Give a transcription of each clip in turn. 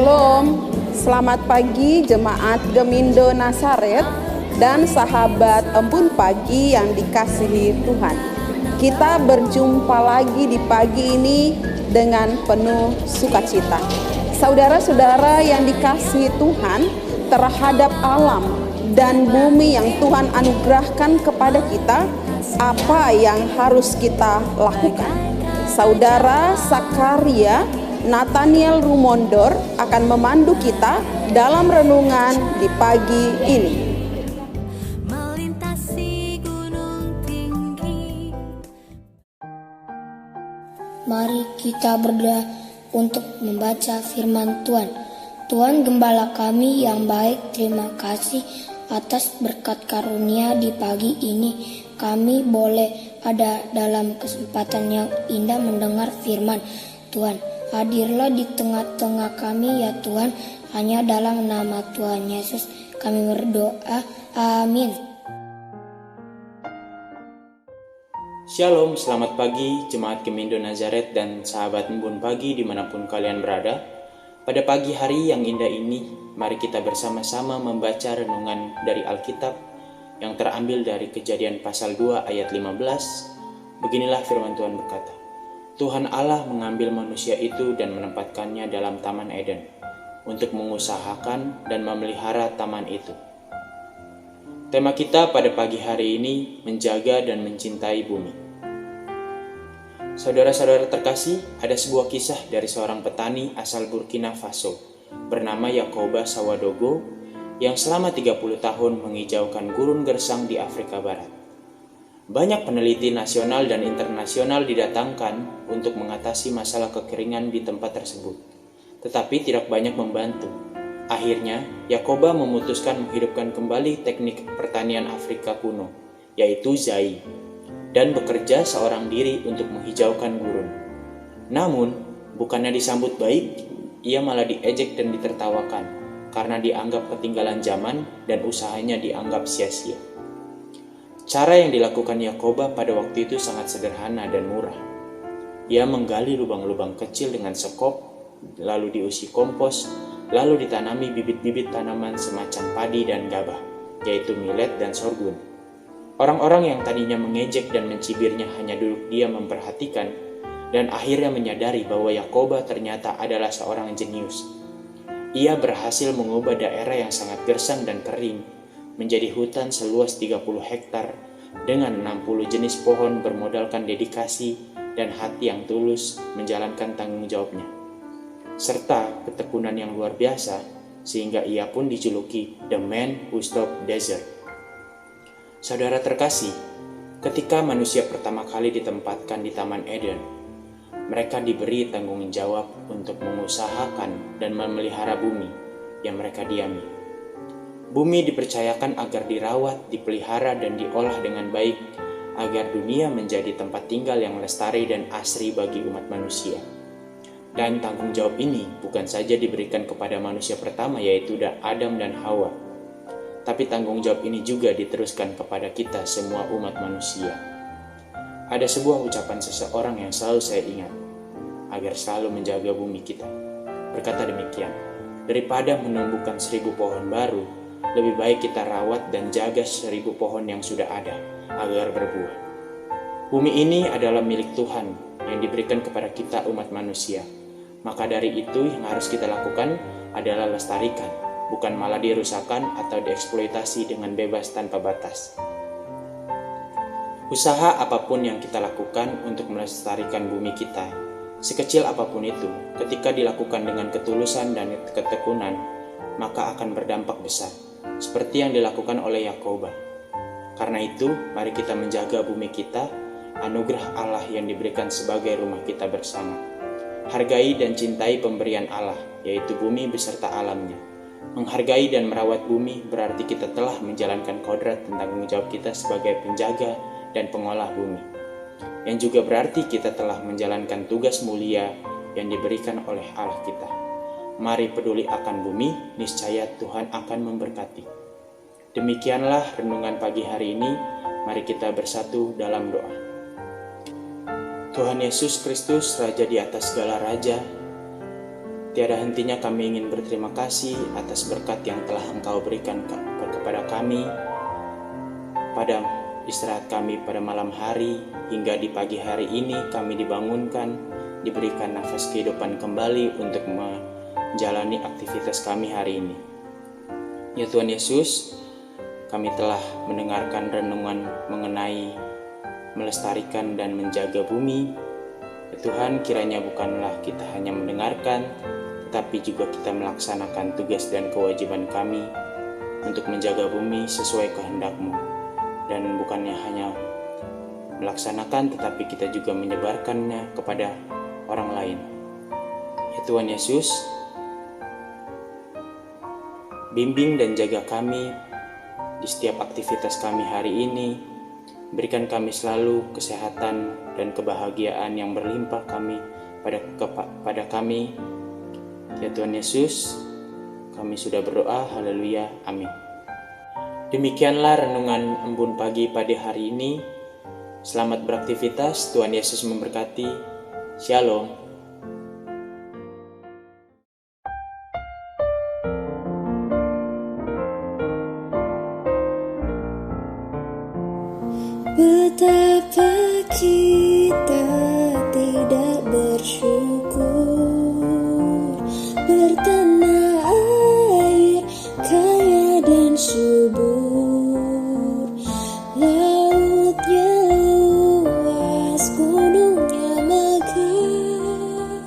Shalom, selamat pagi jemaat Gemindo Nazaret dan sahabat Embun Pagi yang dikasihi Tuhan. Kita berjumpa lagi di pagi ini dengan penuh sukacita. Saudara-saudara yang dikasihi Tuhan, terhadap alam dan bumi yang Tuhan anugerahkan kepada kita, apa yang harus kita lakukan? Saudara Sakaria Nathaniel Rumondor akan memandu kita dalam renungan di pagi ini. Melintasi gunung tinggi. Mari kita berdoa untuk membaca firman Tuhan. Tuhan Gembala kami yang baik, terima kasih atas berkat karunia di pagi ini. Kami boleh ada dalam kesempatan yang indah mendengar firman Tuhan. Hadirlah di tengah-tengah kami ya Tuhan, hanya dalam nama Tuhan Yesus kami berdoa, amin. Shalom, selamat pagi Jemaat Gemindo Nazaret dan sahabat Embun Pagi dimanapun kalian berada. Pada pagi hari yang indah ini, mari kita bersama-sama membaca renungan dari Alkitab yang terambil dari Kejadian pasal 2 ayat 15. Beginilah firman Tuhan berkata, Tuhan Allah mengambil manusia itu dan menempatkannya dalam Taman Eden untuk mengusahakan dan memelihara taman itu. Tema kita pada pagi hari ini menjaga dan mencintai bumi. Saudara-saudara terkasih, ada sebuah kisah dari seorang petani asal Burkina Faso bernama Yakoba Sawadogo yang selama 30 tahun menghijaukan gurun gersang di Afrika Barat. Banyak peneliti nasional dan internasional didatangkan untuk mengatasi masalah kekeringan di tempat tersebut, tetapi tidak banyak membantu. Akhirnya, Yakoba memutuskan menghidupkan kembali teknik pertanian Afrika kuno, yaitu zai, dan bekerja seorang diri untuk menghijaukan gurun. Namun, bukannya disambut baik, ia malah diejek dan ditertawakan karena dianggap ketinggalan zaman dan usahanya dianggap sia-sia. Cara yang dilakukan Yakoba pada waktu itu sangat sederhana dan murah. Ia menggali lubang-lubang kecil dengan sekop, lalu diisi kompos, lalu ditanami bibit-bibit tanaman semacam padi dan gabah, yaitu millet dan sorghum. Orang-orang yang tadinya mengejek dan mencibirnya hanya duduk diam memperhatikan, dan akhirnya menyadari bahwa Yakoba ternyata adalah seorang jenius. Ia berhasil mengubah daerah yang sangat gersang dan kering menjadi hutan seluas 30 hektar dengan 60 jenis pohon bermodalkan dedikasi dan hati yang tulus menjalankan tanggung jawabnya, serta ketekunan yang luar biasa sehingga ia pun dijuluki The Man Who Stopped Desert. Saudara terkasih, ketika manusia pertama kali ditempatkan di Taman Eden, mereka diberi tanggung jawab untuk mengusahakan dan memelihara bumi yang mereka diami. Bumi dipercayakan agar dirawat, dipelihara, dan diolah dengan baik agar dunia menjadi tempat tinggal yang lestari dan asri bagi umat manusia. Dan tanggung jawab ini bukan saja diberikan kepada manusia pertama yaitu Adam dan Hawa, tapi tanggung jawab ini juga diteruskan kepada kita semua umat manusia. Ada sebuah ucapan seseorang yang selalu saya ingat, agar selalu menjaga bumi kita. Berkata demikian, daripada menumbuhkan 1000 pohon baru, lebih baik kita rawat dan jaga 1000 pohon yang sudah ada agar berbuah. Bumi ini adalah milik Tuhan yang diberikan kepada kita umat manusia. Maka dari itu yang harus kita lakukan adalah lestarikan, bukan malah dirusakkan atau dieksploitasi dengan bebas tanpa batas. Usaha apapun yang kita lakukan untuk melestarikan bumi kita, sekecil apapun itu, ketika dilakukan dengan ketulusan dan ketekunan, maka akan berdampak besar, seperti yang dilakukan oleh Yakoba. Karena itu, mari kita menjaga bumi kita, anugerah Allah yang diberikan sebagai rumah kita bersama. Hargai dan cintai pemberian Allah, yaitu bumi beserta alamnya. Menghargai dan merawat bumi berarti kita telah menjalankan kodrat dan tanggung jawab kita sebagai penjaga dan pengolah bumi. Yang juga berarti kita telah menjalankan tugas mulia yang diberikan oleh Allah kita. Mari peduli akan bumi, niscaya Tuhan akan memberkati. Demikianlah renungan pagi hari ini, mari kita bersatu dalam doa. Tuhan Yesus Kristus, Raja di atas segala raja, Tiada hentinya kami ingin berterima kasih atas berkat yang telah Engkau berikan kepada kami pada istirahat kami pada malam hari, hingga di pagi hari ini kami dibangunkan, diberikan nafas kehidupan kembali untuk menjalani aktivitas kami hari ini. Ya Tuhan Yesus, kami telah mendengarkan renungan mengenai melestarikan dan menjaga bumi. Ya Tuhan, kiranya bukanlah kita hanya mendengarkan, tetapi juga kita melaksanakan tugas dan kewajiban kami untuk menjaga bumi sesuai kehendak-Mu. Dan bukannya hanya melaksanakan, tetapi kita juga menyebarkannya kepada orang lain. Ya Tuhan Yesus, bimbing dan jaga kami di setiap aktivitas kami hari ini. Berikan kami selalu kesehatan dan kebahagiaan yang berlimpah pada kami. Ya Tuhan Yesus, kami sudah berdoa, haleluya, amin. Demikianlah renungan Embun Pagi pada hari ini. Selamat beraktivitas, Tuhan Yesus memberkati. Shalom. Betapa kita tidak bersyukur, bertanah air kaya dan subur, lautnya luas, gunungnya megah,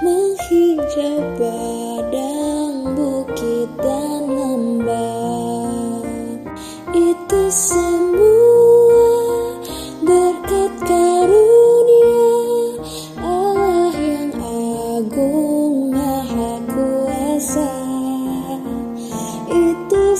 menghijab padang, bukit dan lembah. Itu semua berkat karunia Allah yang agung maha kuasa. Itu